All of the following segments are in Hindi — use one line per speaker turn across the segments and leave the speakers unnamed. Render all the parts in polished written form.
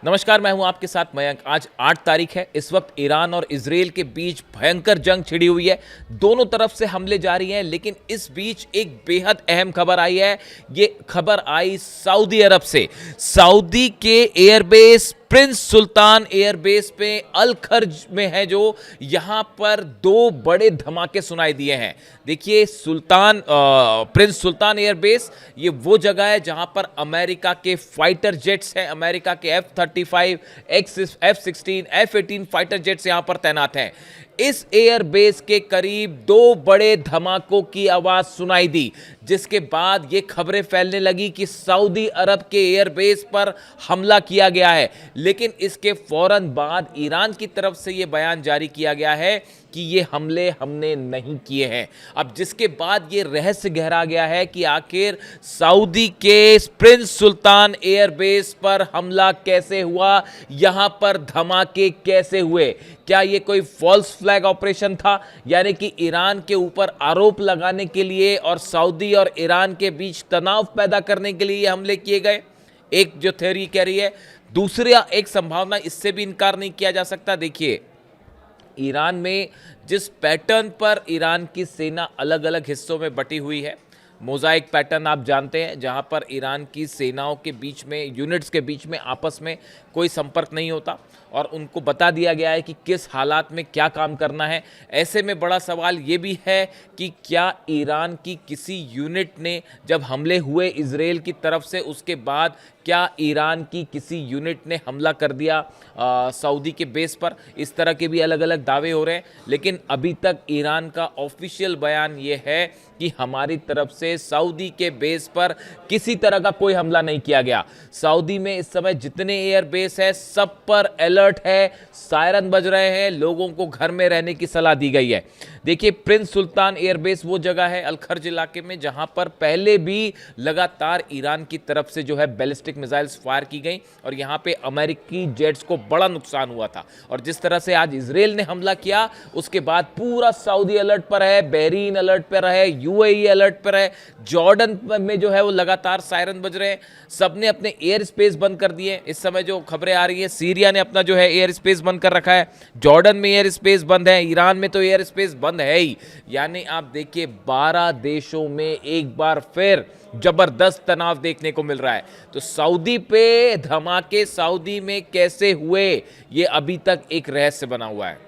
नमस्कार, मैं हूं आपके साथ मयंक। आज 8 तारीख है। इस वक्त ईरान और इजराइल के बीच भयंकर जंग छिड़ी हुई है। दोनों तरफ से हमले जारी हैं, लेकिन इस बीच एक बेहद अहम खबर आई है। ये खबर आई सऊदी अरब से। सऊदी के एयरबेस प्रिंस सुल्तान एयरबेस पे अल खर्ज में है, जो यहां पर दो बड़े धमाके सुनाई दिए हैं। देखिए, प्रिंस सुल्तान एयरबेस ये वो जगह है जहां पर अमेरिका के फाइटर जेट्स हैं। अमेरिका के F-35, F-16, F-18 fighter jets यहां पर तैनात हैं। इस एयरबेस के करीब दो बड़े धमाकों की आवाज सुनाई दी, जिसके बाद ये खबरें फैलने लगी कि सऊदी अरब के एयरबेस पर हमला किया गया है। लेकिन इसके फौरन बाद ईरान की तरफ से यह बयान जारी किया गया है कि ये हमले हमने नहीं किए हैं। अब जिसके बाद ये रहस्य गहरा गया है कि आखिर सऊदी के प्रिंस सुल्तान एयरबेस पर हमला कैसे हुआ, यहां पर धमाके कैसे हुए। क्या ये कोई फॉल्स फ्लैग ऑपरेशन था, यानी कि ईरान के ऊपर आरोप लगाने के लिए और सऊदी और ईरान के बीच तनाव पैदा करने के लिए ये हमले किए गए? एक जो थ्योरी कह रही है। दूसरी एक संभावना, इससे भी इनकार नहीं किया जा सकता। देखिए, ईरान में जिस पैटर्न पर ईरान की सेना अलग अलग हिस्सों में बटी हुई है, मोज़ाइक पैटर्न आप जानते हैं, जहां पर ईरान की सेनाओं के बीच में, यूनिट्स के बीच में आपस में कोई संपर्क नहीं होता और उनको बता दिया गया है कि किस हालात में क्या काम करना है। ऐसे में बड़ा सवाल ये भी है कि क्या ईरान की किसी यूनिट ने, जब हमले हुए इजराइल की तरफ से, उसके बाद क्या ईरान की किसी यूनिट ने हमला कर दिया सऊदी के बेस पर? इस तरह के भी अलग अलग दावे हो रहे हैं, लेकिन अभी तक ईरान का ऑफिशियल बयान ये है कि हमारी तरफ से सऊदी के बेस पर किसी तरह का कोई हमला नहीं किया गया। सऊदी में इस समय जितने एयर बेस है, सब पर अलर्ट है, सायरन बज रहे हैं, लोगों को घर में रहने की सलाह दी गई है। देखिए, प्रिंस सुल्तान एयरबेस वो जगह है अल खर्ज इलाके में जहां पर पहले भी लगातार ईरान की तरफ से जो है बैलिस्टिक मिसाइल्स फायर की गई और यहां पे अमेरिकी जेट्स को बड़ा नुकसान हुआ था। और जिस तरह से आज इजराइल ने हमला किया, उसके बाद पूरा सऊदी अलर्ट पर है, बहरीन अलर्ट पर है, यूएई अलर्ट पर है, जॉर्डन में जो है वो लगातार सायरन बज रहे हैं। सबने अपने एयर स्पेस बंद कर दिए। इस समय जो खबरें आ रही है, सीरिया ने अपना जो है एयर स्पेस बंद कर रखा है, जॉर्डन में एयर स्पेस बंद है, ईरान में तो एयर स्पेस बंद है ही। यानी आप देखिए, 12 देशों में एक बार फिर जबरदस्त तनाव देखने को मिल रहा है। तो सऊदी पे धमाके सऊदी में कैसे हुए, ये अभी तक एक रहस्य बना हुआ है।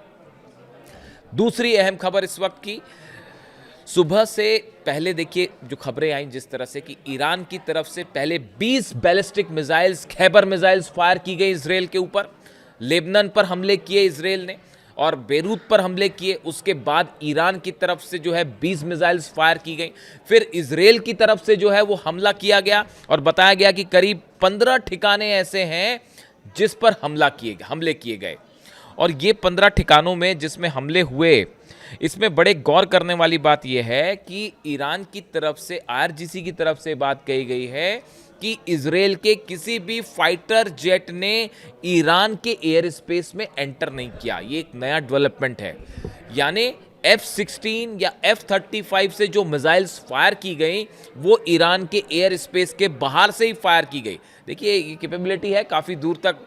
दूसरी अहम खबर इस वक्त की, सुबह से पहले देखिए जो खबरें आई जिस तरह से कि ईरान की तरफ से पहले 20 ballistic missiles, Khyber missiles fire की गई इजराइल के ऊपर। लेबनान पर हमले किए इजराइल ने और बेरूत पर हमले किए। उसके बाद ईरान की तरफ से जो है 20 मिसाइल्स फायर की गई। फिर इजराइल की तरफ से जो है वो हमला किया गया और बताया गया कि करीब 15 ठिकाने ऐसे हैं जिस पर हमले किए गए। और ये 15 ठिकानों में जिसमें हमले हुए, इसमें बड़े गौर करने वाली बात यह है कि ईरान की तरफ से, आईआरजीसी की तरफ से बात कही गई है कि इजराइल के किसी भी फाइटर जेट ने ईरान के एयर स्पेस में एंटर नहीं किया। ये एक नया डेवलपमेंट है। यानी F-16 या F-35 से जो मिसाइल्स फायर की गई, वो ईरान के एयर स्पेस के बाहर से ही फायर की गई। देखिए, ये कैपेबिलिटी है, काफ़ी दूर तक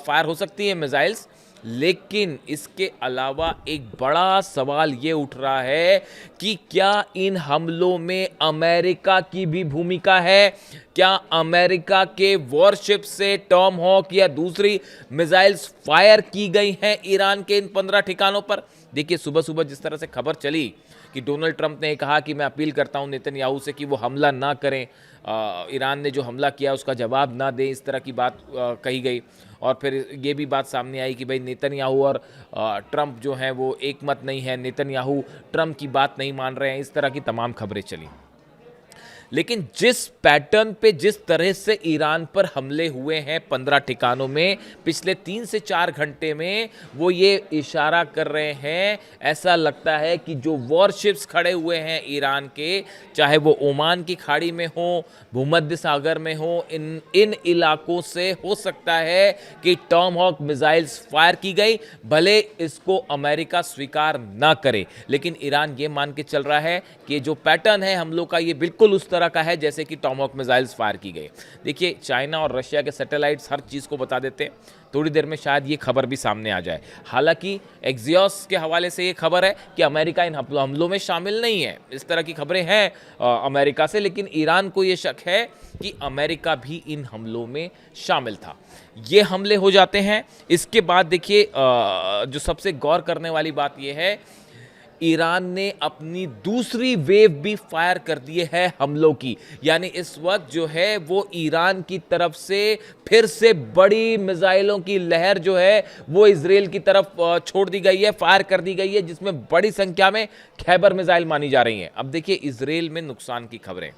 फायर हो सकती है मिसाइल्स। लेकिन इसके अलावा एक बड़ा सवाल ये उठ रहा है कि क्या इन हमलों में अमेरिका की भी भूमिका है? क्या अमेरिका के वॉरशिप से टॉम हॉक या दूसरी मिसाइल्स फायर की गई हैं ईरान के इन 15 ठिकानों पर? देखिए, सुबह सुबह जिस तरह से खबर चली कि डोनाल्ड ट्रंप ने कहा कि मैं अपील करता हूं नेतन्याहू से कि वो हमला ना करें, ईरान ने जो हमला किया उसका जवाब ना दें, इस तरह की बात कही गई। और फिर ये भी बात सामने आई कि भाई नेतन्याहू और ट्रंप जो हैं वो एक मत नहीं है, नेतन्याहू ट्रंप की बात नहीं मान रहे हैं। इस तरह की तमाम खबरें चली। लेकिन जिस पैटर्न पे, जिस तरह से ईरान पर हमले हुए हैं 15 ठिकानों में पिछले 3 से 4 घंटे में, वो ये इशारा कर रहे हैं, ऐसा लगता है कि जो वॉरशिप्स खड़े हुए हैं ईरान के, चाहे वो ओमान की खाड़ी में हो, भूमध्य सागर में हो, इन इलाकों से हो सकता है कि टॉम हॉक मिसाइल्स फायर की गई। भले इसको अमेरिका स्वीकार ना करे, लेकिन ईरान ये मान के चल रहा है कि जो पैटर्न है हम लोग का, ये बिल्कुल उस तरह तरह का है जैसे कि टॉमहॉक मिसाइल्स फायर की गई। देखिए, चाइना और रशिया के सैटेलाइट्स हर चीज़ को बता देते हैं, थोड़ी देर में शायद ये खबर भी सामने आ जाए। हालांकि एक्सियोस के हवाले से ये खबर है कि अमेरिका इन हमलों में शामिल नहीं है। इस तरह की खबरें हैं अमेरिका से, लेकिन ईरान को ये शक है कि अमेरिका भी इन हमलों में शामिल था। ये हमले हो जाते हैं। इसके बाद देखिए, जो सबसे गौर करने वाली बात यह है, ईरान ने अपनी दूसरी वेव भी फायर कर दी है हमलों की। यानी इस वक्त जो है वो ईरान की तरफ से फिर से बड़ी मिसाइलों की लहर जो है वो इजराइल की तरफ छोड़ दी गई है, फायर कर दी गई है, जिसमें बड़ी संख्या में खैबर मिसाइल मानी जा रही हैं। अब देखिए, इजराइल में नुकसान की खबरें।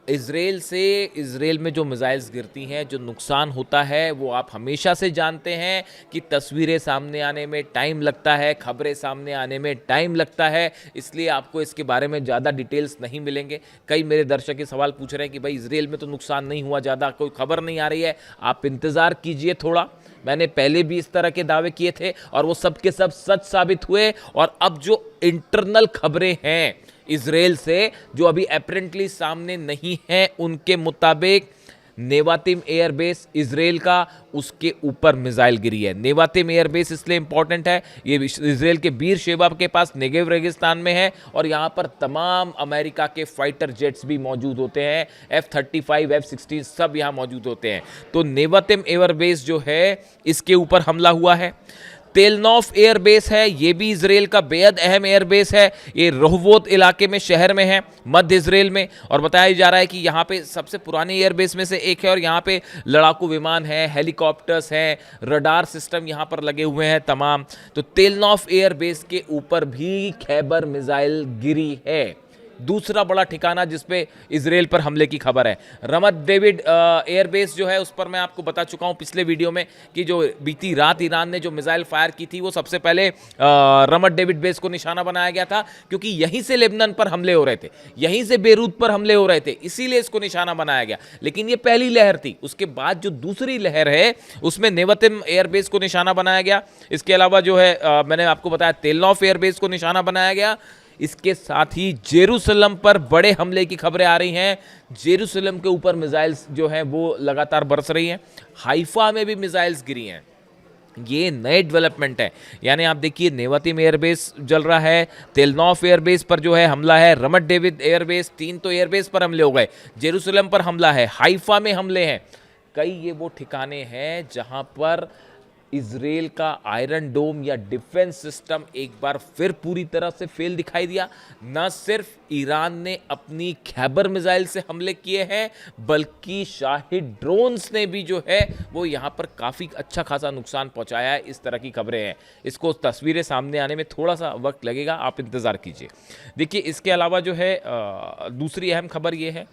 इजराइल में जो मिसाइल्स गिरती हैं, जो नुकसान होता है वो आप हमेशा से जानते हैं कि तस्वीरें सामने आने में टाइम लगता है, खबरें सामने आने में टाइम लगता है, इसलिए आपको इसके बारे में ज़्यादा डिटेल्स नहीं मिलेंगे। कई मेरे दर्शक ये सवाल पूछ रहे हैं कि भाई इजराइल में तो नुकसान नहीं हुआ, ज़्यादा कोई खबर नहीं आ रही है। आप इंतज़ार कीजिए थोड़ा। मैंने पहले भी इस तरह के दावे किए थे और वो सब के सब सच साबित हुए। और अब जो इंटरनल खबरें हैं इजराइल से, जो अभी अपेरेंटली सामने नहीं है, उनके मुताबिक नेवातिम एयरबेस इजराइल का, उसके ऊपर मिसाइल गिरी है। नेवातिम एयरबेस इसलिए इंपॉर्टेंट है, ये इजराइल के बीर शेबा के पास नेगेव रेगिस्तान में है और यहां पर तमाम अमेरिका के फाइटर जेट्स भी मौजूद होते हैं, F-35 F-16 सब यहां मौजूद होते हैं। तो नेवातिम एयरबेस जो है इसके ऊपर हमला हुआ है। तेलनॉफ एयरबेस है, ये भी इजराइल का बेहद अहम एयरबेस है। ये रोहवोत इलाके में, शहर में है, मध्य इजराइल में। और बताया जा रहा है कि यहाँ पे सबसे पुराने एयरबेस में से एक है और यहाँ पे लड़ाकू विमान है, हेलीकॉप्टर्स हैं, रडार सिस्टम यहाँ पर लगे हुए हैं तमाम। तो तेलनॉफ एयरबेस के ऊपर भी खैबर मिसाइल गिरी है। दूसरा बड़ा ठिकाना जिसपे इजराइल पर हमले की खबर है, रमत डेविड एयरबेस जो है, उस पर मैं आपको बता चुका हूं पिछले वीडियो में कि जो बीती रात ईरान ने जो मिसाइल फायर की थी वो सबसे पहले रमत डेविड बेस को निशाना बनाया गया था, क्योंकि यहीं से लेबनान पर हमले हो रहे थे, यहीं से बेरूत पर हमले हो रहे थे, इसीलिए इसको निशाना बनाया गया। लेकिन ये पहली लहर थी। उसके बाद जो दूसरी लहर है उसमें नेवतिम एयरबेस को निशाना बनाया गया। इसके अलावा जो है मैंने आपको बताया तेलनॉफ एयरबेस को निशाना बनाया गया। इसके साथ ही जेरूसलम पर बड़े हमले की खबरें आ रही हैं। जेरूसलम के ऊपर मिसाइल्स जो हैं वो लगातार बरस रही हैं। हाइफा में भी मिसाइल्स गिरी हैं। ये नए डेवलपमेंट है। यानी आप देखिए, नेवातिम एयरबेस जल रहा है, तेलनॉफ एयरबेस पर जो है हमला है, रमत डेविड एयरबेस, 3 तो एयरबेस पर हमले हो गए, जेरूसलम पर हमला है, हाइफा में हमले हैं। कई ये वो ठिकाने हैं जहां पर इजराइल का आयरन डोम या डिफेंस सिस्टम एक बार फिर पूरी तरह से फेल दिखाई दिया। न सिर्फ ईरान ने अपनी खैबर मिसाइल से हमले किए हैं, बल्कि शाहिद ड्रोन्स ने भी जो है वो यहां पर काफ़ी अच्छा खासा नुकसान पहुंचाया है। इस तरह की खबरें हैं। इसको तस्वीरें सामने आने में थोड़ा सा वक्त लगेगा, आप इंतज़ार कीजिए। देखिए, इसके अलावा जो है दूसरी अहम खबर ये है,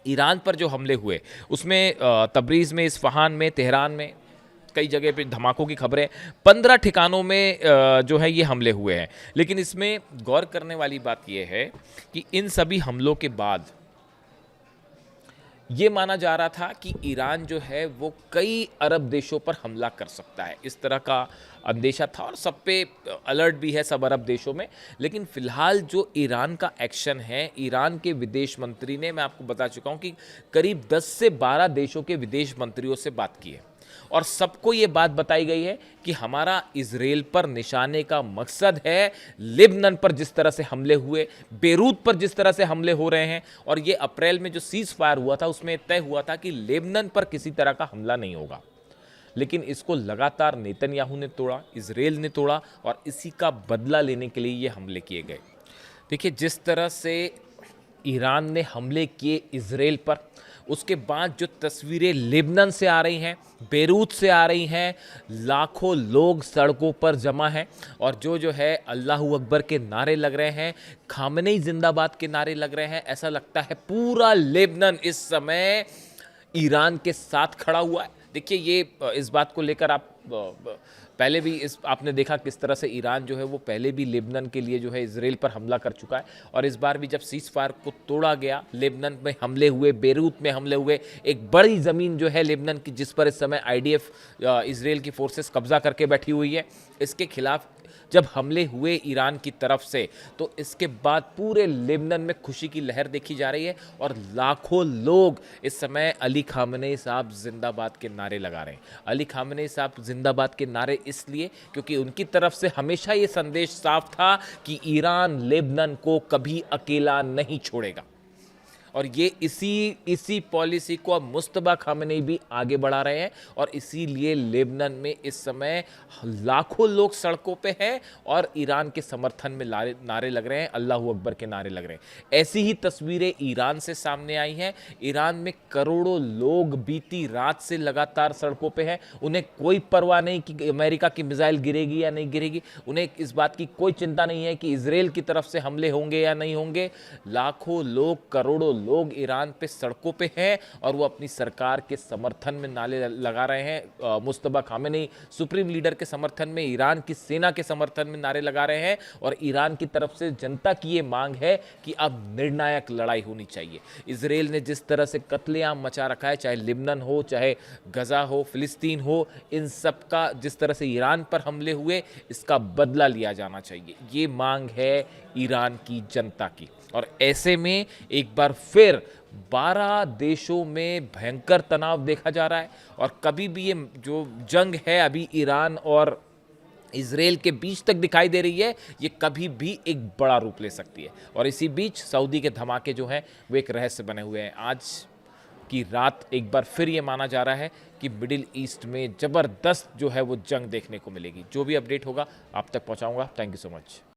ईरान पर जो हमले हुए उसमें तबरीज़ में, इस्फहान में, तेहरान में, कई जगह पे धमाकों की खबरें, 15 ठिकानों में जो है ये हमले हुए हैं। लेकिन इसमें गौर करने वाली बात यह है कि इन सभी हमलों के बाद ये माना जा रहा था कि ईरान जो है वो कई अरब देशों पर हमला कर सकता है, इस तरह का अंदेशा था और सब पे अलर्ट भी है सब अरब देशों में। लेकिन फिलहाल जो ईरान का एक्शन है, ईरान के विदेश मंत्री ने, मैं आपको बता चुका हूँ कि करीब 10 से 12 देशों के विदेश मंत्रियों से बात की है और सबको ये बात बताई गई है कि हमारा इजराइल पर निशाने का मकसद है लेबनान पर जिस तरह से हमले हुए, बेरूत पर जिस तरह से हमले हो रहे हैं, और ये अप्रैल में जो सीज फायर हुआ था उसमें तय हुआ था कि लेबनान पर किसी तरह का हमला नहीं होगा। लेकिन इसको लगातार नेतन्याहू ने तोड़ा, इजराइल ने तोड़ा और इसी का बदला लेने के लिए ये हमले किए गए। देखिए, जिस तरह से ईरान ने हमले किए इजराइल पर, उसके बाद जो तस्वीरें लेबनान से आ रही हैं, बेरूत से आ रही हैं, लाखों लोग सड़कों पर जमा हैं और जो है अल्लाहू अकबर के नारे लग रहे हैं, खामनेई जिंदाबाद के नारे लग रहे हैं। ऐसा लगता है पूरा लेबनान इस समय ईरान के साथ खड़ा हुआ है। देखिए, ये इस बात को लेकर आप पहले भी आपने देखा किस तरह से ईरान जो है वो पहले भी लेबनान के लिए जो है इजराइल पर हमला कर चुका है, और इस बार भी जब सीज फायर को तोड़ा गया, लेबनान में हमले हुए, बेरूत में हमले हुए, एक बड़ी ज़मीन जो है लेबनान की जिस पर इस समय IDF इजराइल की फोर्सेस कब्जा करके बैठी हुई है, इसके खिलाफ जब हमले हुए ईरान की तरफ से, तो इसके बाद पूरे लेबनान में खुशी की लहर देखी जा रही है और लाखों लोग इस समय अली खामनेई साहब जिंदाबाद के नारे लगा रहे हैं। अली खामनेई साहब जिंदाबाद के नारे इसलिए क्योंकि उनकी तरफ से हमेशा ये संदेश साफ था कि ईरान लेबनान को कभी अकेला नहीं छोड़ेगा, और ये इसी पॉलिसी को अब मुस्तफा खामेनी भी आगे बढ़ा रहे हैं। और इसीलिए लेबनान में इस समय लाखों लोग सड़कों पे हैं और ईरान के समर्थन में नारे लग रहे हैं, अल्लाह अकबर के नारे लग रहे हैं। ऐसी ही तस्वीरें ईरान से सामने आई हैं। ईरान में करोड़ों लोग बीती रात से लगातार सड़कों पे हैं। उन्हें कोई परवाह नहीं कि अमेरिका की मिसाइल गिरेगी या नहीं गिरेगी, उन्हें इस बात की कोई चिंता नहीं है कि इजराइल की तरफ से हमले होंगे या नहीं होंगे। लाखों लोग, करोड़ों लोग ईरान पे सड़कों पे हैं और वो अपनी सरकार के समर्थन में नारे लगा रहे हैं। मुस्तफा खामेनी सुप्रीम लीडर के समर्थन में, ईरान की सेना के समर्थन में नारे लगा रहे हैं। और ईरान की तरफ से जनता की ये मांग है कि अब निर्णायक लड़ाई होनी चाहिए। इजराइल ने जिस तरह से कत्लेआम मचा रखा है, चाहे लिबनन हो, चाहे गजा हो, फिलिस्तीन हो, इन सब का जिस तरह से ईरान पर हमले हुए, इसका बदला लिया जाना चाहिए। ये मांग है ईरान की जनता की। और ऐसे में एक बार फिर 12 देशों में भयंकर तनाव देखा जा रहा है। और कभी भी ये जो जंग है अभी ईरान और इजराइल के बीच तक दिखाई दे रही है, ये कभी भी एक बड़ा रूप ले सकती है। और इसी बीच सऊदी के धमाके जो हैं वो एक रहस्य बने हुए हैं। आज की रात एक बार फिर ये माना जा रहा है कि मिडिल ईस्ट में ज़बरदस्त जो है वो जंग देखने को मिलेगी। जो भी अपडेट होगा आप तक पहुंचाऊंगा। Thank you so much.